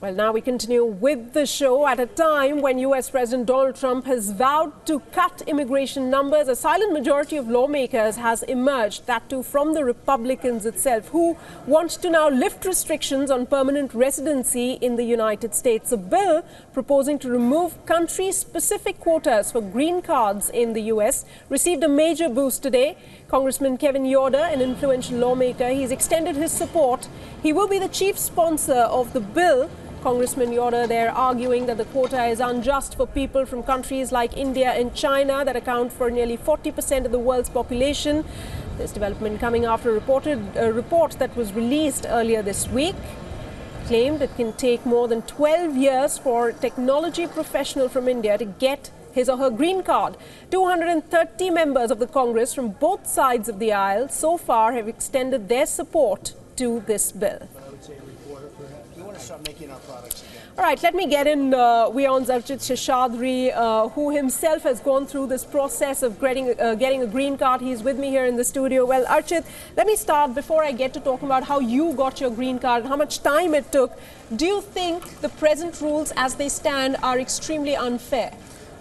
Well, now we continue with the show at a time when US President Donald Trump has vowed to cut immigration numbers. A silent majority of lawmakers has emerged, that too from the Republicans itself, who want to now lift restrictions on permanent residency in the United States. A bill proposing to remove country-specific quotas for green cards in the US received a major boost today. Congressman Kevin Yoder, an influential lawmaker, he's extended his support. He will be the chief sponsor of the bill. Congressman Yoder there arguing that the quota is unjust for people from countries like India and China that account for nearly 40% of the world's population. This development coming after a report that was released earlier this week claimed it can take more than 12 years for a technology professional from India to get his or her green card. 230 members of the Congress from both sides of the aisle so far have extended their support to this bill. All right, let me get in WION's Archit Seshadri, who himself has gone through this process of getting a green card. He's with me here in the studio. Well, Archit, let me start before I get to talking about how you got your green card and how much time it took. Do you think the present rules as they stand are extremely unfair?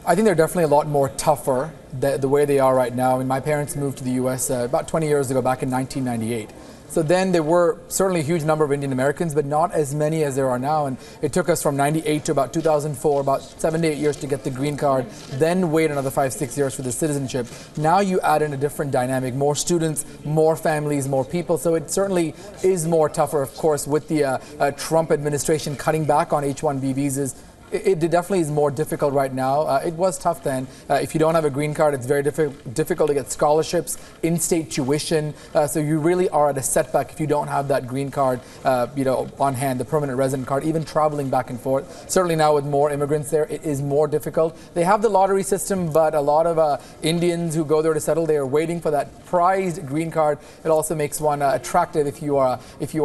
I think they're definitely a lot more tougher the way they are right now. I mean, my parents moved to the U.S. About 20 years ago, back in 1998. So then there were certainly a huge number of Indian Americans, but not as many as there are now. And it took us from 98 to about 2004, about 7 to 8 years to get the green card, then wait another 5-6 years for the citizenship. Now you add in a different dynamic, more students, more families, more people. So it certainly is more tougher, of course, with the Trump administration cutting back on H-1B visas. It definitely is more difficult right now. It was tough then. If you don't have a green card, it's very difficult to get scholarships, in-state tuition. So you really are at a setback if you don't have that green card, on hand, the permanent resident card, even traveling back and forth. Certainly now with more immigrants there, it is more difficult. They have the lottery system, but a lot of Indians who go there to settle, they are waiting for that prized green card. It also makes one attractive if you are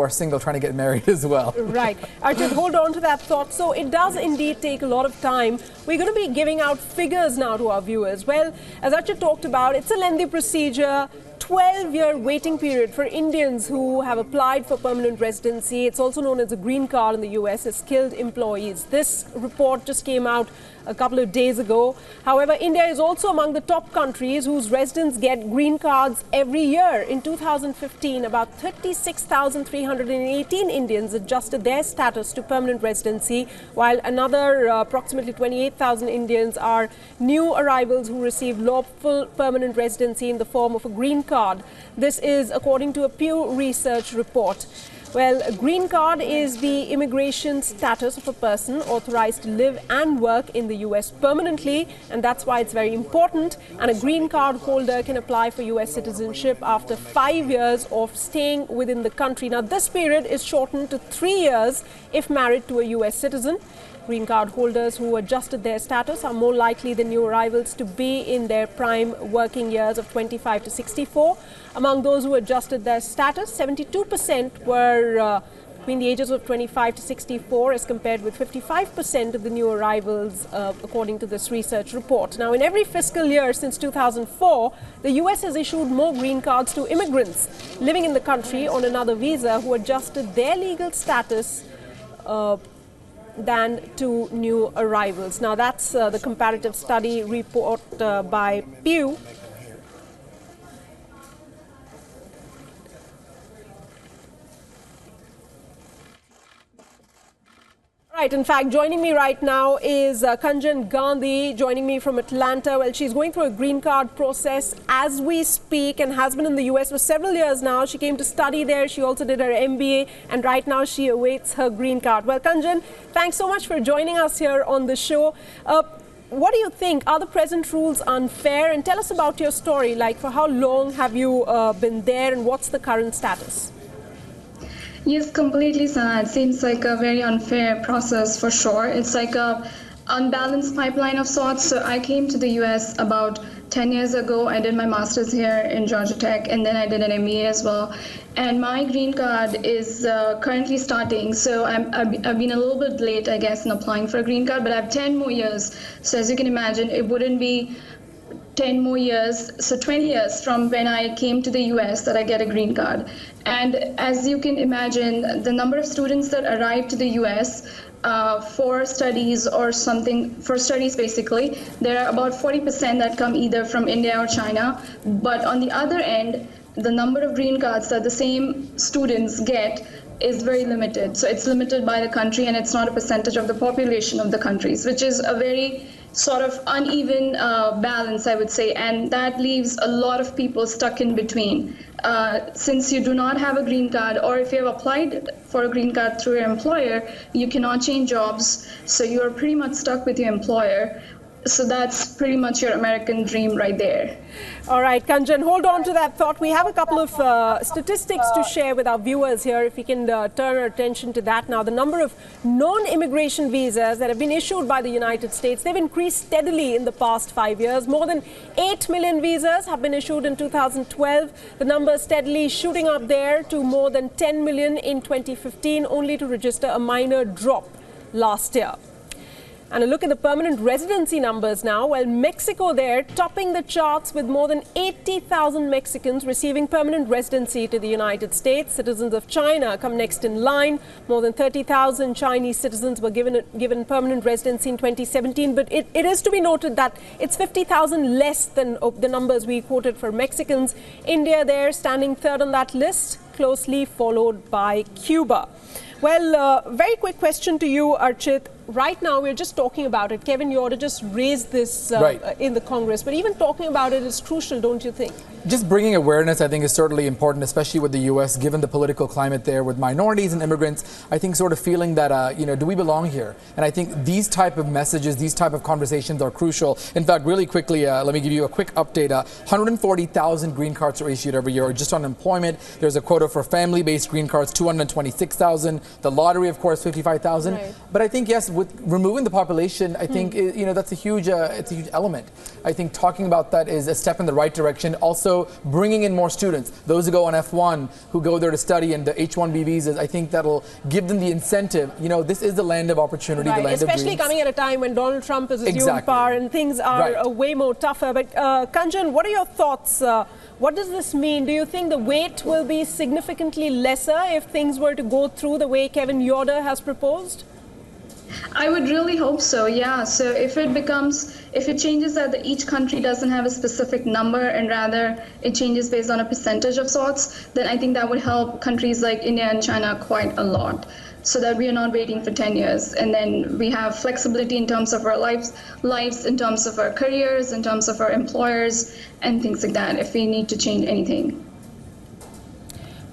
single trying to get married as well. Right. Arjun, hold on to that thought. So it does indeed take a lot of time. We're going to be giving out figures now to our viewers. Well, as Archit talked about, it's a lengthy procedure. 12-year waiting period for Indians who have applied for permanent residency. It's also known as a green card in the US as skilled employees. This report just came out a couple of days ago. However, India is also among the top countries whose residents get green cards every year. In 2015, about 36,318 Indians adjusted their status to permanent residency, while another approximately 28,000 Indians are new arrivals who received lawful permanent residency in the form of a green card. This is according to a Pew Research report. Well, a green card is the immigration status of a person authorized to live and work in the US permanently, and that's why it's very important. And a green card holder can apply for US citizenship after 5 years of staying within the country. Now, this period is shortened to 3 years if married to a US citizen. Green card holders who adjusted their status are more likely than new arrivals to be in their prime working years of 25 to 64. Among those who adjusted their status, 72% were between the ages of 25 to 64 as compared with 55% of the new arrivals, according to this research report. Now, in every fiscal year since 2004, the US has issued more green cards to immigrants living in the country on another visa who adjusted their legal status than to new arrivals. Now, that's the comparative study report by Pew. Right, in fact, joining me right now is Kanjan Gandhi, joining me from Atlanta. Well, she's going through a green card process as we speak and has been in the US for several years now. She came to study there. She also did her MBA, and right now she awaits her green card. Well, Kanjan, thanks so much for joining us here on the show. What do you think? Are the present rules unfair? And tell us about your story. Like, for how long have you been there, and what's the current status? Yes, completely, Sana. It seems like a very unfair process for sure. It's like a unbalanced pipeline of sorts. So I came to the US about 10 years ago. I did my master's here in Georgia Tech, and then I did an MBA as well. And my green card is currently starting. So I've been a little bit late, I guess, in applying for a green card, but I have 10 more years. So as you can imagine, it wouldn't be 10 more years, so 20 years from when I came to the US that I get a green card. And as you can imagine, the number of students that arrive to the US for studies or something, for studies basically, there are about 40% that come either from India or China. But on the other end, the number of green cards that the same students get is very limited. So it's limited by the country, and it's not a percentage of the population of the countries, which is a very sort of uneven balance, I would say, and that leaves a lot of people stuck in between. Since you do not have a green card, or if you have applied for a green card through your employer, you cannot change jobs, so you are pretty much stuck with your employer. So that's pretty much your American dream right there. All right, Kanjan, hold on to that thought. We have a couple of statistics to share with our viewers here. If we can turn our attention to that now. The number of non-immigration visas that have been issued by the United States, they've increased steadily in the past 5 years. More than 8 million visas have been issued in 2012. The number steadily shooting up there to more than 10 million in 2015, only to register a minor drop last year. And a look at the permanent residency numbers now. Well, Mexico there topping the charts with more than 80,000 Mexicans receiving permanent residency to the United States. Citizens of China come next in line. More than 30,000 Chinese citizens were given permanent residency in 2017. But it is to be noted that it's 50,000 less than the numbers we quoted for Mexicans. India there standing third on that list, closely followed by Cuba. Well, very quick question to you, Archit. Right now, we're just talking about it. Kevin Yoder just raised this in the Congress. But even talking about it is crucial, don't you think? Just bringing awareness, I think, is certainly important, especially with the U.S., given the political climate there with minorities and immigrants. I think sort of feeling that, do we belong here? And I think these type of messages, these type of conversations are crucial. In fact, really quickly, let me give you a quick update. 140,000 green cards are issued every year. Just on employment, there's a quota for family-based green cards, 226,000. The lottery, of course, 55,000. Right. But I think, yes, with removing the population, I think, that's a huge, it's a huge element. I think talking about that is a step in the right direction. Also, bringing in more students, those who go on F1, who go there to study, and the H-1B visas, I think that'll give them the incentive. This is the land of opportunity, the land especially of dreams. Coming at a time when Donald Trump is assumed power and things are way more tougher. But Kanjan, what are your thoughts? What does this mean? Do you think the weight will be significantly lesser if things were to go through the way Kevin Yoder has proposed? I would really hope so, yeah. So if it changes that each country doesn't have a specific number and rather it changes based on a percentage of sorts, then I think that would help countries like India and China quite a lot, so that we are not waiting for 10 years. And then we have flexibility in terms of our lives, in terms of our careers, in terms of our employers, and things like that, if we need to change anything.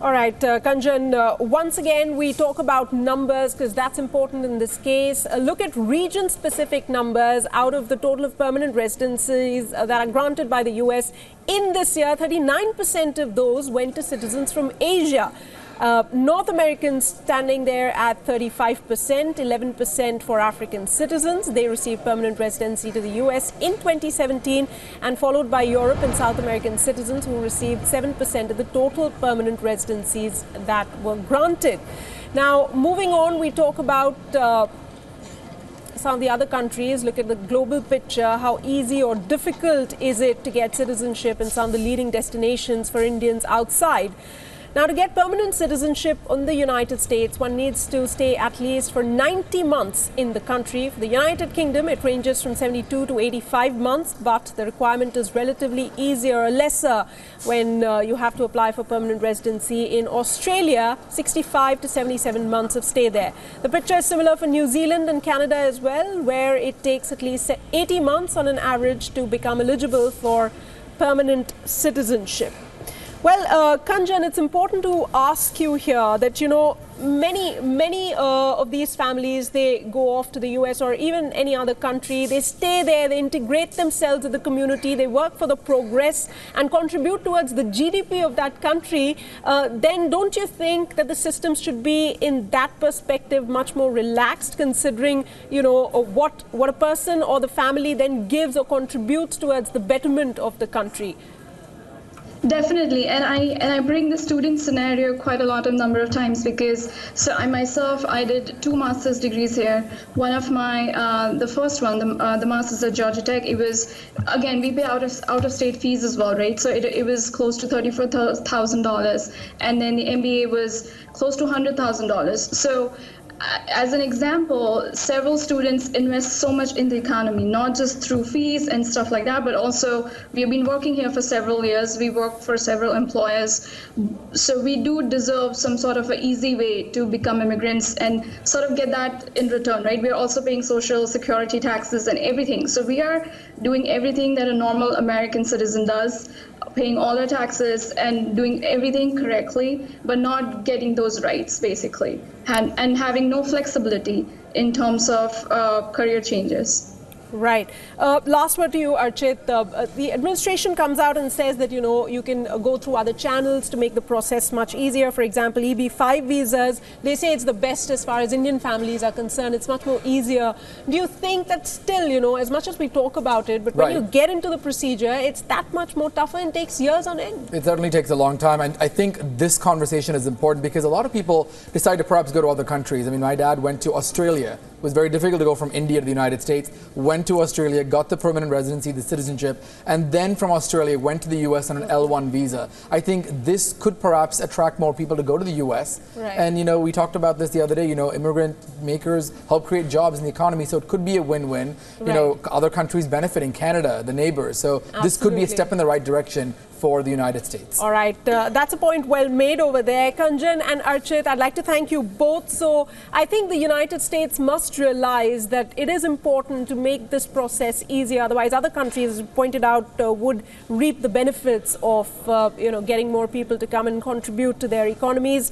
All right, Kanjan, once again, we talk about numbers because that's important in this case. Look at region-specific numbers. Out of the total of permanent residencies that are granted by the U.S. in this year, 39% of those went to citizens from Asia. North Americans standing there at 35%, 11% for African citizens. They received permanent residency to the US in 2017, and followed by Europe and South American citizens who received 7% of the total permanent residencies that were granted. Now, moving on, we talk about some of the other countries. Look at the global picture. How easy or difficult is it to get citizenship in some of the leading destinations for Indians outside? Now, to get permanent citizenship in the United States, one needs to stay at least for 90 months in the country. For the United Kingdom, it ranges from 72 to 85 months, but the requirement is relatively easier or lesser when you have to apply for permanent residency. In Australia, 65 to 77 months of stay there. The picture is similar for New Zealand and Canada as well, where it takes at least 80 months on an average to become eligible for permanent citizenship. Well, Kanjan, it's important to ask you here that, many of these families, they go off to the US or even any other country. They stay there, they integrate themselves with the community, they work for the progress and contribute towards the GDP of that country. Then don't you think that the systems should be, in that perspective, much more relaxed, considering, what a person or the family then gives or contributes towards the betterment of the country? Definitely, and I bring the student scenario quite a lot of number of times because I myself I did 2 master's degrees here. One of my the first one, the master's at Georgia Tech. It was, again, we pay out of state fees as well, right? So it was close to $34,000, and then the MBA was close to $100,000. So as an example, several students invest so much in the economy, not just through fees and stuff like that, but also we have been working here for several years. We work for several employers. So we do deserve some sort of an easy way to become immigrants and sort of get that in return, right? We're also paying social security taxes and everything. So we are doing everything that a normal American citizen does, paying all our taxes and doing everything correctly, but not getting those rights, basically, and having no flexibility in terms of career changes. Right. Last word to you, Archit. The administration comes out and says that, you can go through other channels to make the process much easier. For example, EB-5 visas, they say it's the best as far as Indian families are concerned. It's much more easier. Do you think that still, as much as we talk about it, but when you get into the procedure, it's that much more tougher and takes years on end? It certainly takes a long time. And I think this conversation is important because a lot of people decide to perhaps go to other countries. I mean, my dad went to Australia. It was very difficult to go from India to the United States, went to Australia, got the permanent residency, the citizenship, and then from Australia went to the US on an L1 visa. I think this could perhaps attract more people to go to the US. Right. And, we talked about this the other day, immigrant makers help create jobs in the economy, so it could be a win-win. Other countries benefiting, Canada, the neighbors. So this could be a step in the right direction for the United States. All right, that's a point well made over there. Kunjan and Archit, I'd like to thank you both. So I think the United States must realize that it is important to make this process easier. Otherwise, other countries, as pointed out, would reap the benefits of getting more people to come and contribute to their economies.